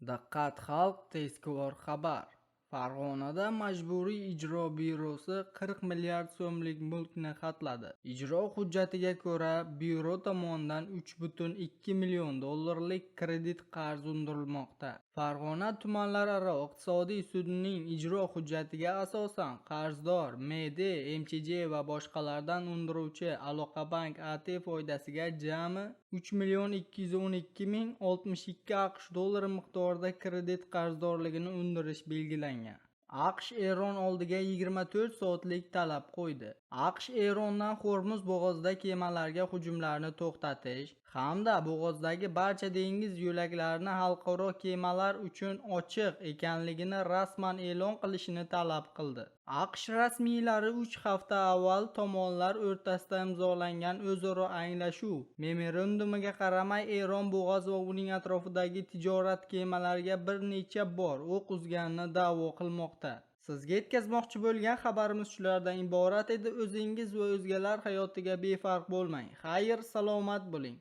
Diqqat xalq, tezkor xabar. Farg'onada Majburiy ijro byurosi 40 milliard so'mlik mulkni xatladi. Ijro hujjatiga ko'ra, byuro tomonidan 3,2 million dollarlik kredit qarz undirilmoqda. Farg'ona tumanlararo iqtisodiy sudining ijro hujjatiga asosan qarzdor MD, MChJ va boshqalardan undiruvchi Aloqabank AT foydasiga jami 3,212,062 AQSh dollari miqdorida kredit qarzdorligini undirish belgilangan. AQSh Eron oldiga 24 soatlik talab qo'ydi. AQSh Erondan Hormuz bo'g'ozida kemalarga hujumlarni to'xtatish hamda bo'g'ozdagi barcha dengiz yo'laklarini xalqaro kemalar uchun ochiq ekanligini rasman e'lon qilishini talab qildi. AQSh rasmiylari 3 hafta avval tomonlar o'rtasida imzolangan o'zaro anglashuv memorandumiga qaramay Eron bo'g'oz va uning atrofidagi tijorat kemalariga bir necha bor o'q uzganini da'vo qilmoqda. Sizga yetkazmoqchi bo'lgan xabarimiz shulardan iborat edi. O'zingiz va o'zgalar hayotiga befarq bo'lmang. Xayr, salomat bo'ling.